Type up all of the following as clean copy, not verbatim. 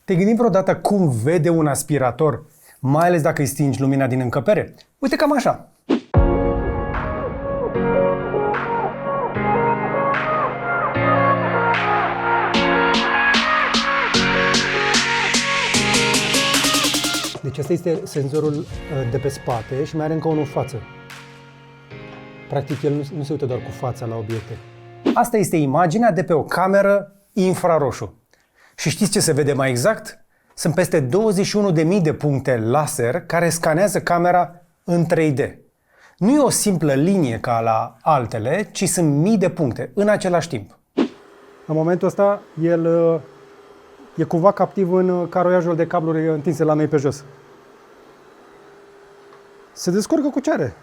Te gândim vreodată cum vede un aspirator, mai ales dacă îi stingi lumina din încăpere? Uite cam așa. Deci asta este senzorul de pe spate și mai are încă unul în față. Practic el nu se uită doar cu fața la obiecte. Asta este imaginea de pe o cameră infraroșu. Și știți ce se vede mai exact? Sunt peste 21.000 de puncte laser care scanează camera în 3D. Nu e o simplă linie ca la altele, ci sunt mii de puncte în același timp. În momentul ăsta, el e cumva captiv în caroiajul de cabluri întinse la noi pe jos. Se descurcă cu ce are.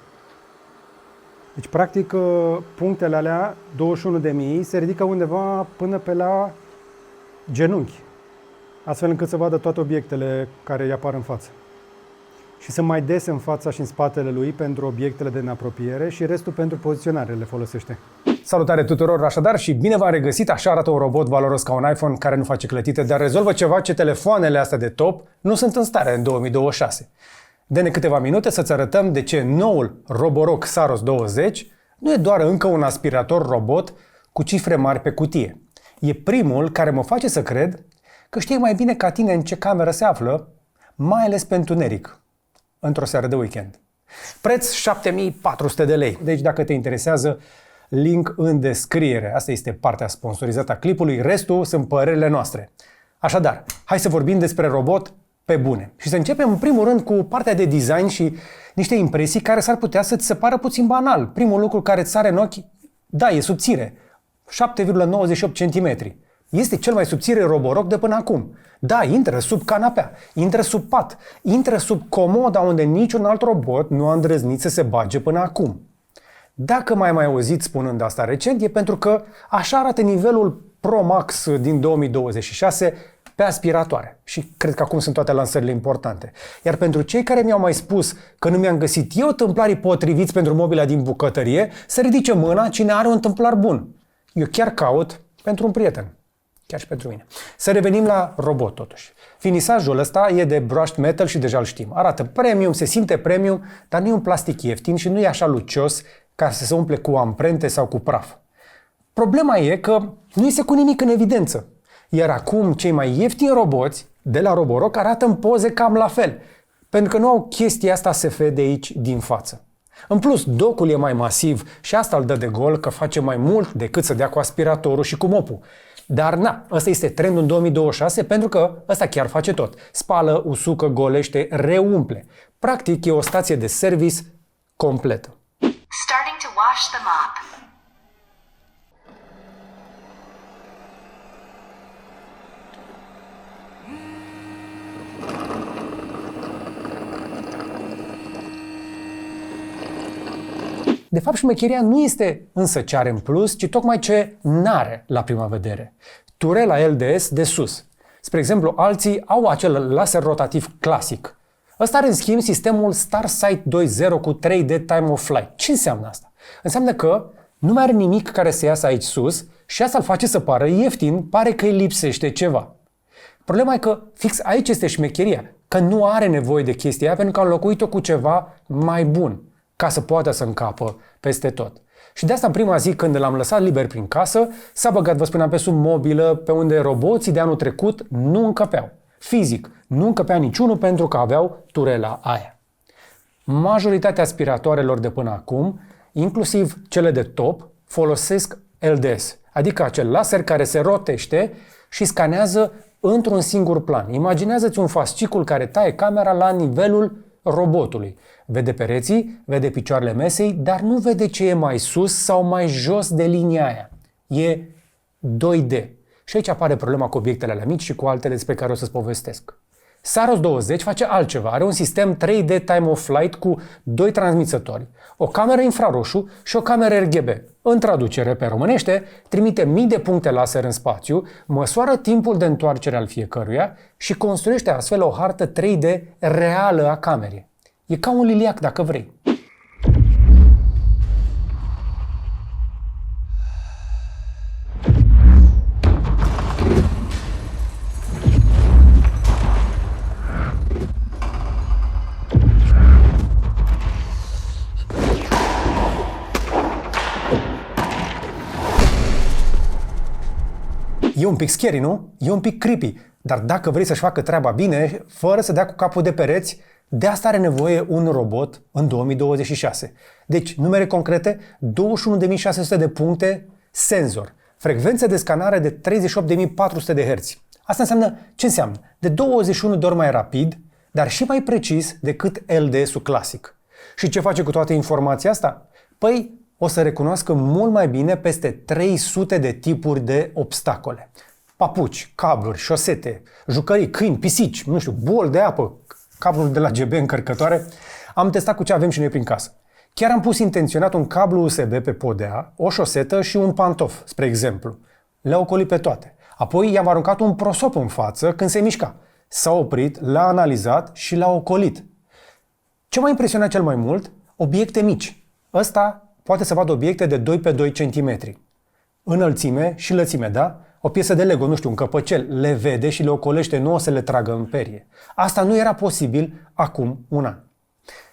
Deci, practic, punctele alea, 21.000, se ridică undeva până pe la genunchi, astfel încât să vadă toate obiectele care îi apar în față. Și sunt mai des în fața și în spatele lui pentru obiectele de apropiere și restul pentru poziționare le folosește. Salutare tuturor, așadar, și bine v-am regăsit. Așa arată un robot valoros ca un iPhone care nu face clătite, dar rezolvă ceva ce telefoanele astea de top nu sunt în stare în 2026. Dă-ne câteva minute să-ți arătăm de ce noul Roborock Saros 20 nu e doar încă un aspirator robot cu cifre mari pe cutie. E primul care mă face să cred că știe mai bine ca tine în ce cameră se află, mai ales pe întuneric, într-o seară de weekend. Preț 7.400 de lei. Deci dacă te interesează, link în descriere. Asta este partea sponsorizată a clipului, restul sunt părerile noastre. Așadar, hai să vorbim despre robot pe bune. Și să începem în primul rând cu partea de design și niște impresii care s-ar putea să ți se pară puțin banal. Primul lucru care îți sare în ochi, da, e subțire. 7,98 cm. Este cel mai subțire Roborock de până acum. Da, intră sub canapea, intră sub pat, intră sub comoda unde niciun alt robot nu a îndrăznit să se bage până acum. Dacă mai auzit spunând asta recent, e pentru că așa arată nivelul Pro Max din 2026 pe aspiratoare. Și cred că acum sunt toate lansările importante. Iar pentru cei care mi-au mai spus că nu mi-am găsit eu tâmplarii potriviți pentru mobila din bucătărie, să ridice mâna cine are un tâmplar bun. Eu chiar caut pentru un prieten. Chiar și pentru mine. Să revenim la robot totuși. Finisajul ăsta e de brushed metal și deja îl știm. Arată premium, se simte premium, dar nu e un plastic ieftin și nu e așa lucios ca să se umple cu amprente sau cu praf. Problema e că nu iese cu nimic în evidență. Iar acum cei mai ieftini roboți de la Roborock arată în poze cam la fel, pentru că nu au chestia asta SF de aici din față. În plus, docul e mai masiv și asta îl dă de gol că face mai mult decât să dea cu aspiratorul și cu mopul. Dar na, ăsta este trendul în 2026 pentru că ăsta chiar face tot. Spală, usucă, golește, reumple. Practic e o stație de service completă. Starting to wash the mop. De fapt, șmecheria nu este însă ce are în plus, ci tocmai ce n-are la prima vedere. Turela LDS de sus. Spre exemplu, alții au acel laser rotativ clasic. Ăsta are în schimb sistemul StarSight 2.0 cu 3D Time of Flight. Ce înseamnă asta? Înseamnă că nu mai are nimic care să iasă aici sus și asta îl face să pară ieftin, pare că îi lipsește ceva. Problema e că fix aici este șmecheria, că nu are nevoie de chestia aia pentru că a înlocuit-o cu ceva mai bun, ca să poată să încapă peste tot. Și de asta în prima zi când l-am lăsat liber prin casă, s-a băgat, vă spuneam, pe sub mobilă, pe unde roboții de anul trecut nu încăpeau. Fizic, nu încăpea niciunul pentru că aveau turela aia. Majoritatea aspiratoarelor de până acum, inclusiv cele de top, folosesc LDS, adică acel laser care se rotește și scanează într-un singur plan. Imaginează-ți un fascicul care taie camera la nivelul robotului. Vede pereții, vede picioarele mesei, dar nu vede ce e mai sus sau mai jos de linia aia. E 2D. Și aici apare problema cu obiectele alea mici și cu altele despre care o să-ți povestesc. Saros 20 face altceva. Are un sistem 3D Time of Flight cu 2 transmisători, o cameră infraroșu și o cameră RGB. În traducere pe românește, trimite mii de puncte laser în spațiu, măsoară timpul de întoarcere al fiecăruia și construiește astfel o hartă 3D reală a camerei. E ca un liliac, dacă vrei. E un pic scary, nu? E un pic creepy. Dar dacă vrei să-și facă treaba bine, fără să dea cu capul de pereți, de asta are nevoie un robot în 2026. Deci, numere concrete, 21.600 de puncte, senzor, frecvență de scanare de 38.400 de Hz. Asta înseamnă, ce înseamnă? De 21 de ori mai rapid, dar și mai precis decât LDS-ul clasic. Și ce face cu toată informația asta? Păi, o să recunoască mult mai bine peste 300 de tipuri de obstacole. Papuci, cabluri, șosete, jucării, câini, pisici, nu știu, bol de apă, cabluri de la GB, încărcătoare. Am testat cu ce avem și noi prin casă. Chiar am pus intenționat un cablu USB pe podea, o șosetă și un pantof, spre exemplu. Le-au ocolit pe toate. Apoi i-am aruncat un prosop în față când se mișca. S-a oprit, l-a analizat și l-a ocolit. Ce m-a impresionat cel mai mult? Obiecte mici. Ăsta poate să vadă obiecte de 2 pe 2 cm. Înălțime și lățime, da? O piesă de Lego, nu știu, un căpăcel, le vede și le ocolește, nu o să le tragă în perie. Asta nu era posibil acum un an.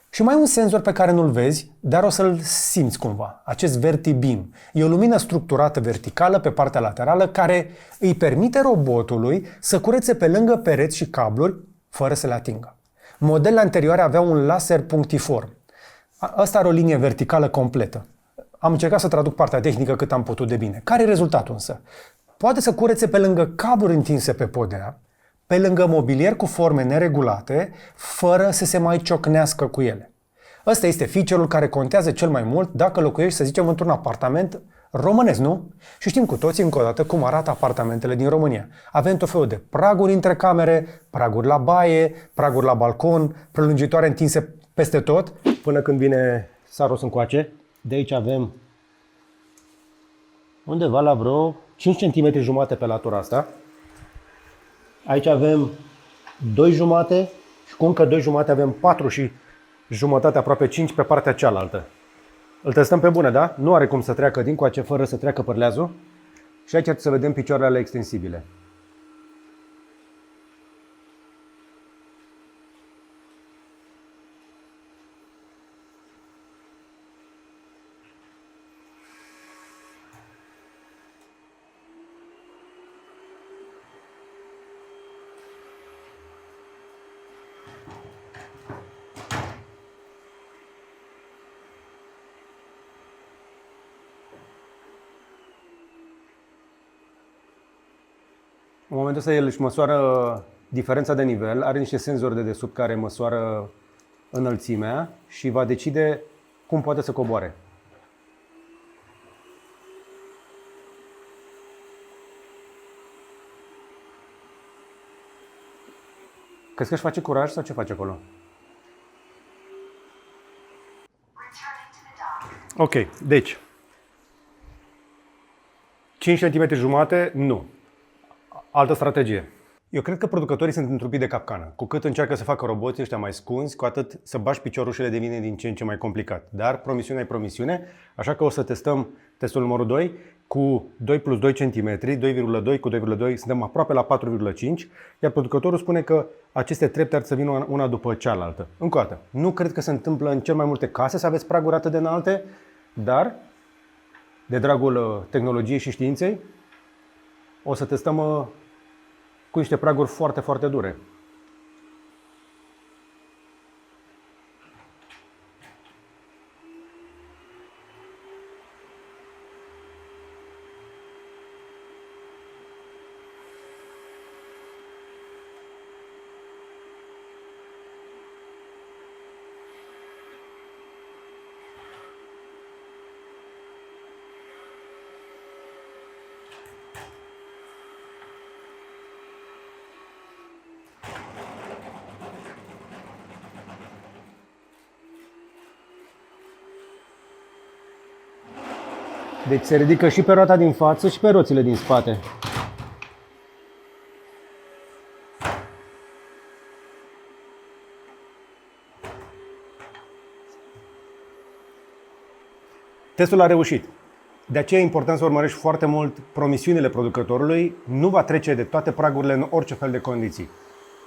Și mai un senzor pe care nu-l vezi, dar o să-l simți cumva. Acest VertiBeam. E o lumină structurată verticală pe partea laterală care îi permite robotului să curețe pe lângă pereți și cabluri fără să le atingă. Modelele anterioare aveau un laser punctiform. Asta are o linie verticală completă. Am încercat să traduc partea tehnică cât am putut de bine. Care e rezultatul însă? Poate să curețe pe lângă cabluri întinse pe podea, pe lângă mobilier cu forme neregulate, fără să se mai ciocnească cu ele. Ăsta este feature-ul care contează cel mai mult dacă locuiești, să zicem, într-un apartament românesc, nu? Și știm cu toții încă o dată cum arată apartamentele din România. Avem tot felul de praguri între camere, praguri la baie, praguri la balcon, prelungitoare întinse peste tot, până când vine Saros încoace. De aici avem undeva la vreo 5 cm jumate pe latura asta. Aici avem 2 jumate și cu încă 2 jumate avem 4 și jumătate, aproape 5 pe partea cealaltă. Îl testăm pe bune, da? Nu are cum să treacă dincoace fără să treacă părleazul. Și aici să vedem picioarele extensibile. În momentul ăsta el își măsoară diferența de nivel, are niște senzori de desubt care măsoară înălțimea și va decide cum poate să coboare. Crezi că își face curaj sau ce face acolo? Returning to the dock. Ok, deci 5 cm jumate, nu. Altă strategie. Eu cred că producătorii sunt întrupiți de capcană. Cu cât încearcă să facă roboții ăștia mai scunzi, cu atât să bași piciorul și le devine din ce în ce mai complicat. Dar promisiunea e promisiune, așa că o să testăm testul numărul 2 cu 2 plus 2 cm, 2,2 cu 2,2, suntem aproape la 4,5, iar producătorul spune că aceste trepte ar să vină una după cealaltă. Încă o dată, nu cred că se întâmplă în cel mai multe case să aveți praguri atât de înalte, dar de dragul tehnologiei și științei, o să testăm cu niște praguri foarte, foarte dure. Deci se ridică și pe roata din față și pe roțile din spate. Testul a reușit. De aceea e important să urmărești foarte mult promisiunile producătorului. Nu va trece de toate pragurile în orice fel de condiții.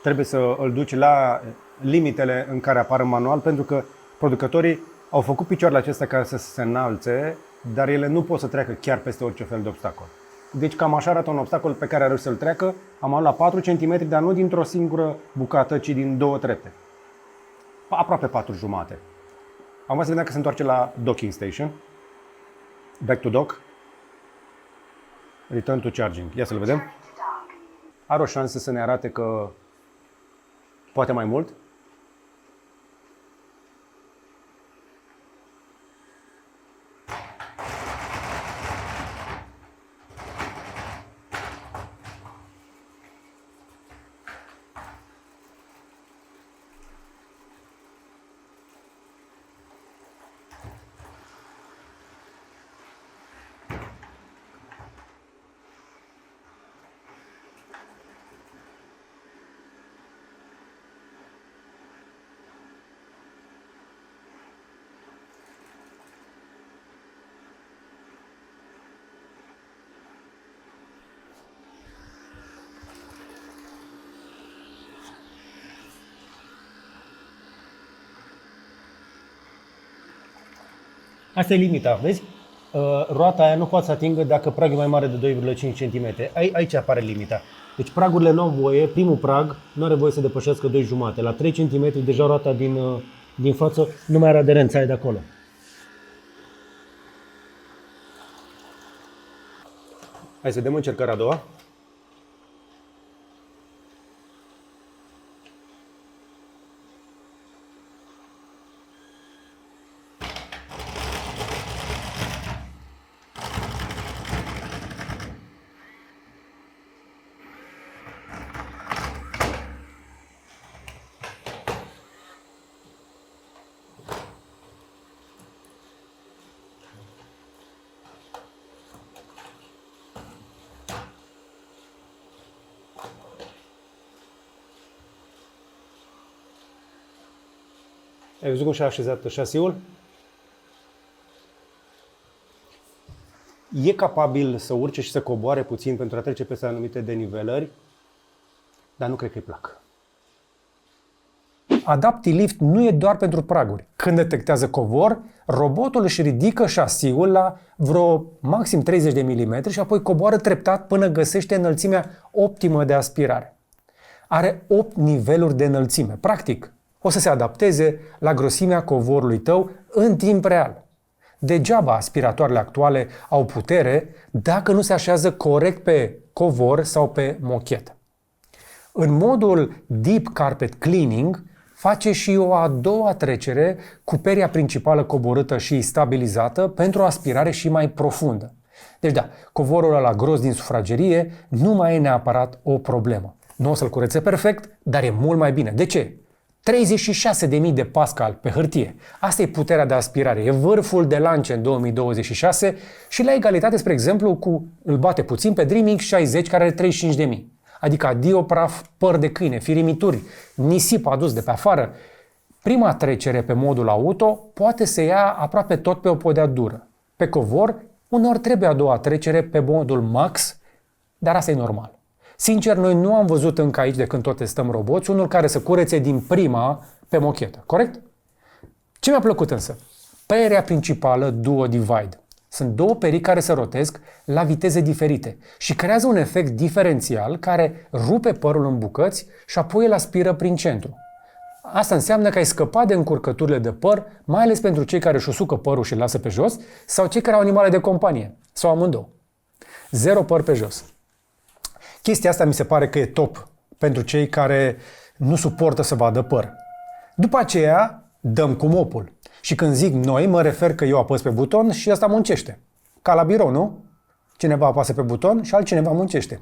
Trebuie să îl duci la limitele în care apar în manual, pentru că producătorii au făcut picioarele acestea ca să se înalțe, dar ele nu pot să treacă chiar peste orice fel de obstacol. Deci cam așa arată un obstacol pe care a reușit să-l treacă. Am ajuns la 4 cm, dar nu dintr-o singură bucată, ci din 2 trepte. Aproape 4 jumate. Acum să vedem că se întoarce la docking station. Back to dock. Return to charging. Ia să-l vedem. Returning to dock. Are o șansă să ne arate că poate mai mult. Asta e limita, vezi? Roata aia nu poate să atingă dacă pragul e mai mare de 2,5 cm. Aici apare limita. Deci pragurile nu au voie, primul prag nu are voie să depășească 2,5. La 3 cm deja roata din față nu mai are aderența aia de acolo. Hai să vedem încercarea a doua. Ai văzut cum și-a așezat șasiul? E capabil să urce și să coboare puțin pentru a trece peste anumite denivelări, dar nu cred că îi plac. AdaptiLift nu e doar pentru praguri. Când detectează covor, robotul își ridică șasiul la vreo maxim 30 de mm și apoi coboară treptat până găsește înălțimea optimă de aspirare. Are 8 niveluri de înălțime. Practic, o să se adapteze la grosimea covorului tău în timp real. Degeaba aspiratoarele actuale au putere dacă nu se așează corect pe covor sau pe mochetă. În modul Deep Carpet Cleaning face și o a doua trecere cu peria principală coborâtă și stabilizată pentru o aspirare și mai profundă. Deci da, covorul ăla gros din sufragerie nu mai e neapărat o problemă. Nu o să-l curețe perfect, dar e mult mai bine. De ce? 36.000 de pascal pe hârtie. Asta e puterea de aspirare. E vârful de lance în 2026 și la egalitate, spre exemplu, îl bate puțin pe DreamX 60 care are 35.000. Adică adio praf, păr de câine, firimituri, nisip adus de pe afară. Prima trecere pe modul auto poate să ia aproape tot pe o podea dură. Pe covor, uneori trebuie a doua trecere pe modul max, dar asta e normal. Sincer, noi nu am văzut încă aici, de când tot testăm roboți, unul care să curețe din prima pe mochetă, corect? Ce mi-a plăcut însă? Perea principală Duo Divide. Sunt două perii care se rotesc la viteze diferite și creează un efect diferențial care rupe părul în bucăți și apoi îl aspiră prin centru. Asta înseamnă că ai scăpat de încurcăturile de păr, mai ales pentru cei care își usucă părul și îl lasă pe jos sau cei care au animale de companie sau amândouă. 0 păr pe jos. Chestia asta mi se pare că e top pentru cei care nu suportă să vadă păr. După aceea, dăm cu mopul. Și când zic noi, mă refer că eu apăs pe buton și ăsta muncește. Ca la birou, nu? Cineva apasă pe buton și altcineva muncește.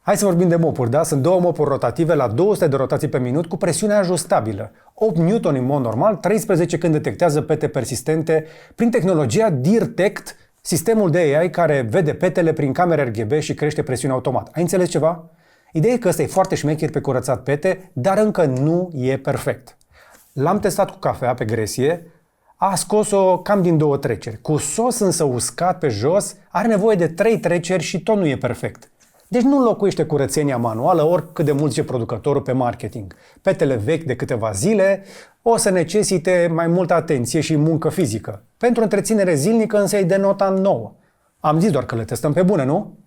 Hai să vorbim de mopuri, da? Sunt două mopuri rotative la 200 de rotații pe minut cu presiune ajustabilă. 8 Newton în mod normal, 13 când detectează pete persistente prin tehnologia DIRTECT, sistemul de AI care vede petele prin camere RGB și crește presiunea automat. Ai înțeles ceva? Ideea e că ăsta e foarte șmecher pe curățat pete, dar încă nu e perfect. L-am testat cu cafea pe gresie, a scos-o cam din 2 treceri. Cu sos însă uscat pe jos, are nevoie de 3 treceri și tot nu e perfect. Deci nu înlocuiește curățenia manuală, oricât de mult zice producătorul pe marketing. Petele vechi de câteva zile o să necesite mai multă atenție și muncă fizică. Pentru întreținere zilnică însă e de nota 9. Am zis doar că le testăm pe bune, nu?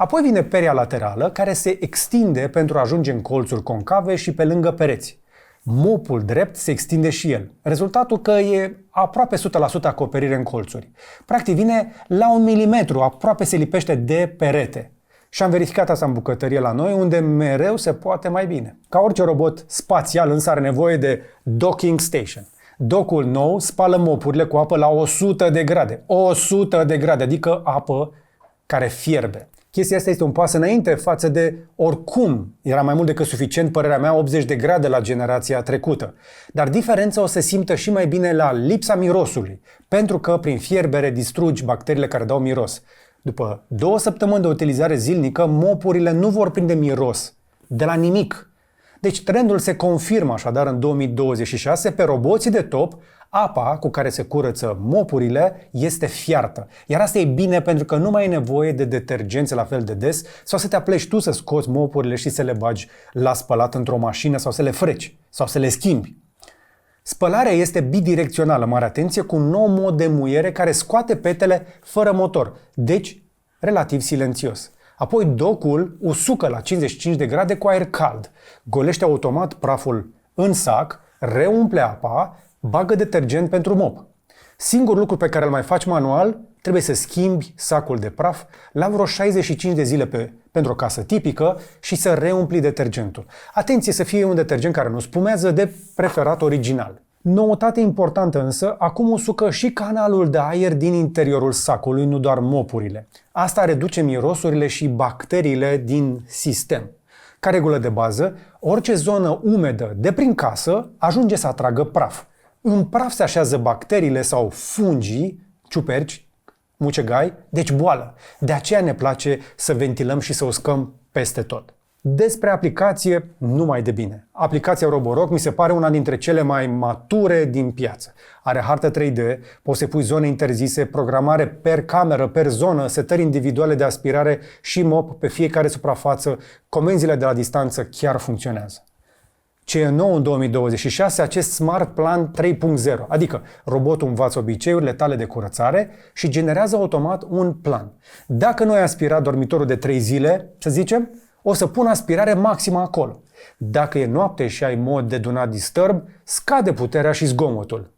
Apoi vine peria laterală, care se extinde pentru a ajunge în colțuri concave și pe lângă pereți. Mopul drept se extinde și el. Rezultatul că e aproape 100% acoperire în colțuri. Practic vine la 1 milimetru, aproape se lipește de perete. Și am verificat asta în bucătărie la noi, unde mereu se poate mai bine. Ca orice robot spațial, însă are nevoie de docking station. Docul nou spală mopurile cu apă la 100 de grade. 100 de grade, adică apă care fierbe. Chestia asta este un pas înainte față de oricum era mai mult decât suficient, părerea mea, 80 de grade la generația trecută. Dar diferența o să simtă și mai bine la lipsa mirosului, pentru că prin fierbere distrugi bacteriile care dau miros. După 2 săptămâni de utilizare zilnică, mopurile nu vor prinde miros de la nimic. Deci trendul se confirmă așadar în 2026 pe roboții de top. Apa cu care se curăță mopurile este fiartă. Iar asta e bine pentru că nu mai e nevoie de detergențe la fel de des sau să te apleci tu să scoți mopurile și să le bagi la spălat într-o mașină sau să le freci sau să le schimbi. Spălarea este bidirecțională, mare atenție, cu un nou mod de muiere care scoate petele fără motor, deci relativ silențios. Apoi docul usucă la 55 de grade cu aer cald, golește automat praful în sac, reumple apa, bagă detergent pentru mop. Singurul lucru pe care îl mai faci manual, trebuie să schimbi sacul de praf la vreo 65 de zile pentru o casă tipică și să reumpli detergentul. Atenție să fie un detergent care nu spumează, de preferat original. Noutate importantă însă, acum usucă și canalul de aer din interiorul sacului, nu doar mopurile. Asta reduce mirosurile și bacteriile din sistem. Ca regulă de bază, orice zonă umedă de prin casă ajunge să atragă praf. În praf se așează bacteriile sau fungii, ciuperci, mucegai, deci boală. De aceea ne place să ventilăm și să uscăm peste tot. Despre aplicație, numai de bine. Aplicația Roborock mi se pare una dintre cele mai mature din piață. Are hartă 3D, poți să pui zone interzise, programare per cameră, per zonă, setări individuale de aspirare și mop pe fiecare suprafață. Comenzile de la distanță chiar funcționează. Ce e nou în 2026, acest Smart Plan 3.0, adică robotul învață obiceiurile tale de curățare și generează automat un plan. Dacă nu ai aspirat dormitorul de 3 zile, să zicem, o să pun aspirare maximă acolo. Dacă e noapte și ai mod de do not disturb, scade puterea și zgomotul.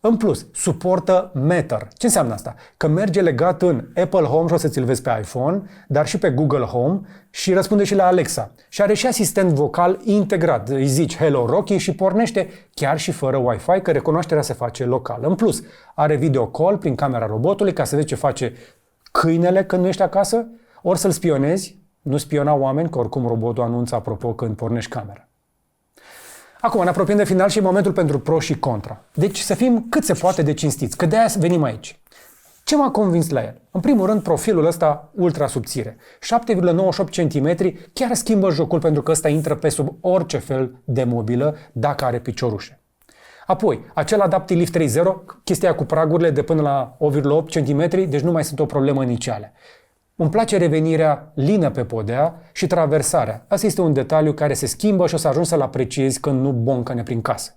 În plus, suportă Matter. Ce înseamnă asta? Că merge legat în Apple Home și o să ți-l vezi pe iPhone, dar și pe Google Home și răspunde și la Alexa. Și are și asistent vocal integrat. Îi zici Hello Rocky și pornește chiar și fără Wi-Fi, că recunoașterea se face local. În plus, are video call prin camera robotului ca să vezi ce face câinele când nu ești acasă, ori să-l spionezi. Nu spiona oameni, că oricum robotul anunță apropo când pornești camera. Acum ne apropiem de final și e momentul pentru pro și contra. Deci să fim cât se poate de cinstiți, că de-aia venim aici. Ce m-a convins la el? În primul rând, profilul ăsta ultra subțire. 7,98 cm chiar schimbă jocul pentru că ăsta intră pe sub orice fel de mobilă dacă are piciorușe. Apoi, acel Adaptive Lift 3.0, chestia cu pragurile de până la 8,8 cm, deci nu mai sunt o problemă inițială. Îmi place revenirea lină pe podea și traversarea. Asta este un detaliu care se schimbă și o să ajungi să-l apreciezi când nu boncăne prin casă.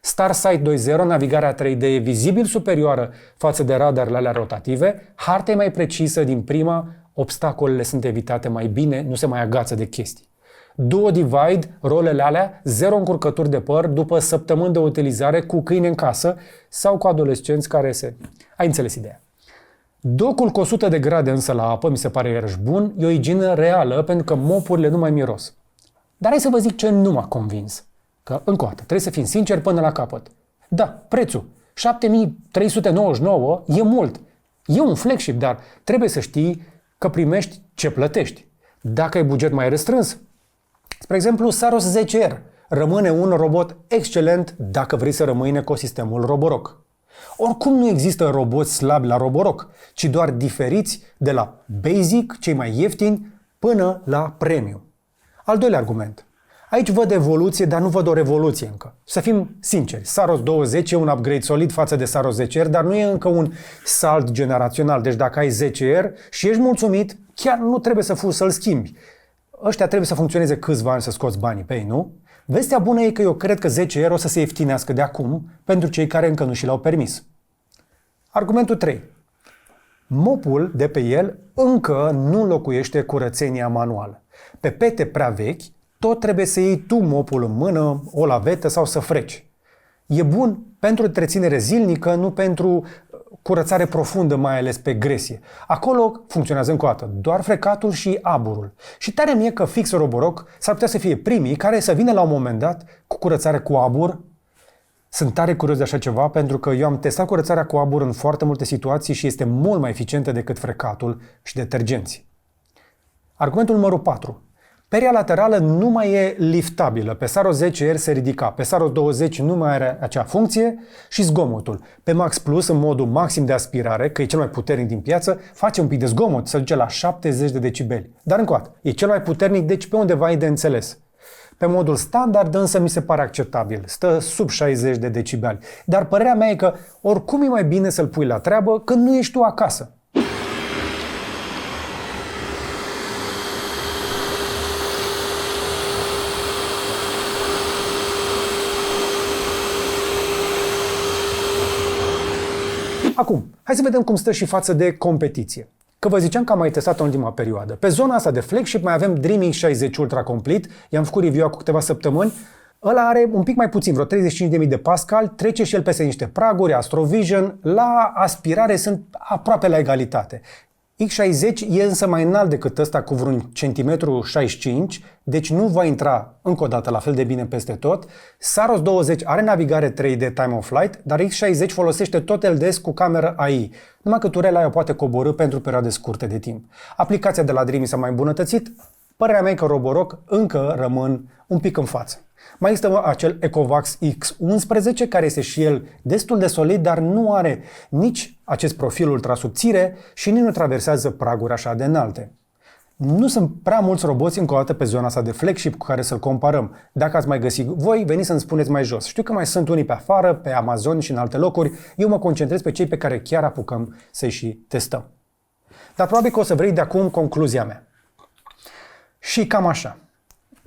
StarSight 2.0, navigarea 3D e vizibil superioară față de radarele alea rotative, harta e mai precisă din prima, obstacolele sunt evitate mai bine, nu se mai agață de chestii. Duo Divide, rolele alea, 0 încurcături de păr după săptămâni de utilizare cu câine în casă sau cu adolescenți care se... Ai înțeles ideea. Docul cu 100 de grade însă la apă mi se pare iarăși bun, e o igienă reală pentru că mopurile nu mai miros. Dar hai să vă zic ce nu m-a convins. Că, încă o dată, trebuie să fim sinceri până la capăt. Da, prețul, 7.399 e mult. E un flagship, dar trebuie să știi că primești ce plătești. Dacă ai buget mai restrâns, spre exemplu, Saros 10R rămâne un robot excelent dacă vrei să rămâi în ecosistemul Roborock. Oricum nu există roboți slabi la Roborock, ci doar diferiți de la basic, cei mai ieftini, până la premium. Al doilea argument. Aici văd evoluție, dar nu văd o revoluție încă. Să fim sinceri, Saros 20 e un upgrade solid față de Saros 10R, dar nu e încă un salt generațional. Deci dacă ai 10R și ești mulțumit, chiar nu trebuie să fugi să-l schimbi. Ăștia trebuie să funcționeze câțiva ani să scoți banii pe ei, nu? Vestea bună e că eu cred că 10R o să se ieftinească de acum pentru cei care încă nu și l-au permis. Argumentul 3. Mopul de pe el încă nu locuiește curățenia manuală. Pe pete prea vechi, tot trebuie să iei tu mopul în mână, o lavetă sau să freci. E bun pentru întreținere zilnică, nu pentru curățare profundă, mai ales pe gresie. Acolo funcționează încă o dată doar frecatul și aburul. Și tare mie că fix Roborock s-ar putea să fie primii care să vină la un moment dat cu curățare cu abur. Sunt tare curios de așa ceva pentru că eu am testat curățarea cu abur în foarte multe situații și este mult mai eficientă decât frecatul și detergenții. Argumentul numărul 4. Peria laterală nu mai e liftabilă. Pe Saros 10R se ridica, pe Saros 20 nu mai are acea funcție și zgomotul. Pe Max Plus, în modul maxim de aspirare, că e cel mai puternic din piață, face un pic de zgomot, se duce la 70 de decibeli. Dar încă o dată, e cel mai puternic, deci pe undeva e de înțeles. Pe modul standard însă mi se pare acceptabil, stă sub 60 de decibeli. Dar părerea mea e că oricum e mai bine să-l pui la treabă când nu ești tu acasă. Acum, hai să vedem cum stă și față de competiție. Că vă ziceam că am mai testat în ultima perioadă. Pe zona asta de flagship mai avem Dreaming 60 Ultra Complete, i-am făcut review acum câteva săptămăni. Ăla are un pic mai puțin, vreo 35.000 de pascal, trece și el peste niște praguri, Astrovision, la aspirare sunt aproape la egalitate. X60 e însă mai înalt decât ăsta cu vreun centimetru 65, deci nu va intra încă o dată la fel de bine peste tot. Saros 20 are navigare 3D Time of Flight, dar X60 folosește tot LDS cu cameră AI, numai că turela aia o poate coborî pentru perioade scurte de timp. Aplicația de la Dreamy s-a mai îmbunătățit, părerea mea e că Roborock încă rămân un pic în față. Mai există acel Ecovacs X11, care este și el destul de solid, dar nu are nici acest profil ultra subțire și nici nu traversează praguri așa de înalte. Nu sunt prea mulți roboți încă o dată pe zona asta de flagship cu care să-l comparăm. Dacă ați mai găsit voi, veniți să-mi spuneți mai jos. Știu că mai sunt unii pe afară, pe Amazon și în alte locuri. Eu mă concentrez pe cei pe care chiar apucăm să-i și testăm. Dar probabil că o să vrei de acum concluzia mea. Și cam așa.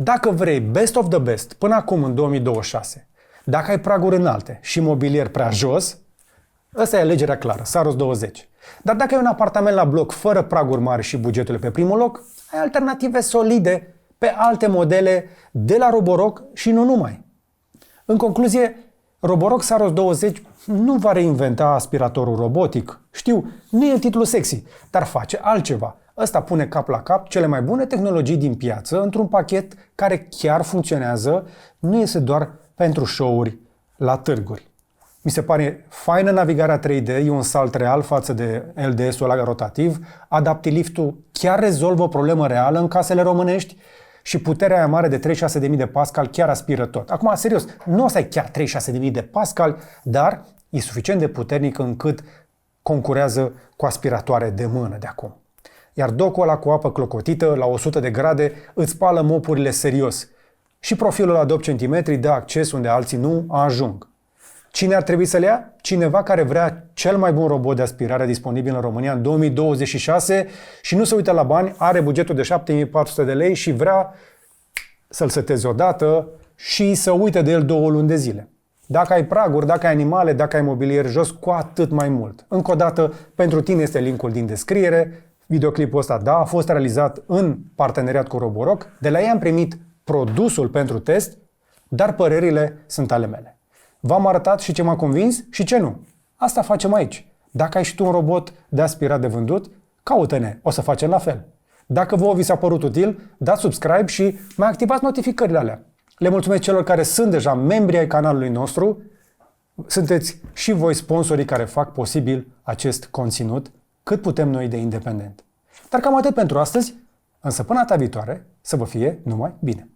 Dacă vrei best of the best până acum în 2026, dacă ai praguri înalte și mobilier prea jos, ăsta e alegerea clară, Saros 20. Dar dacă ai un apartament la bloc fără praguri mari și bugetul pe primul loc, ai alternative solide pe alte modele de la Roborock și nu numai. În concluzie, Roborock Saros 20 nu va reinventa aspiratorul robotic. Știu, nu e titlul sexy, dar face altceva. Ăsta pune cap la cap cele mai bune tehnologii din piață într-un pachet care chiar funcționează, nu este doar pentru show-uri la târguri. Mi se pare faină navigarea 3D, e un salt real față de LDS-ul ăla rotativ, AdaptiLift-ul chiar rezolvă o problemă reală în casele românești și puterea aia mare de 36.000 de pascal chiar aspiră tot. Acum, serios, nu o să ai chiar 36.000 de pascal, dar e suficient de puternic încât concurează cu aspiratoare de mână de acum. Iar docul ăla cu apă clocotită, la 100 de grade, îți spală mopurile serios. Și profilul la 2 cm dă acces unde alții nu ajung. Cine ar trebui să-l ia? Cineva care vrea cel mai bun robot de aspirare disponibil în România în 2026 și nu se uită la bani, are bugetul de 7.400 de lei și vrea să-l seteze odată și să uite de el 2 luni de zile. Dacă ai praguri, dacă ai animale, dacă ai mobilier jos, cu atât mai mult. Încă o dată, pentru tine este linkul din descriere. Videoclipul ăsta, da, a fost realizat în parteneriat cu Roborock. De la ei am primit produsul pentru test, dar părerile sunt ale mele. V-am arătat și ce m-a convins și ce nu. Asta facem aici. Dacă ai și tu un robot de aspirat de vândut, caută-ne, o să facem la fel. Dacă vouă vi s-a părut util, dați subscribe și mai activați notificările alea. Le mulțumesc celor care sunt deja membri ai canalului nostru. Sunteți și voi sponsorii care fac posibil acest conținut cât putem noi de independent. Dar cam atât pentru astăzi, însă până data viitoare, să vă fie numai bine!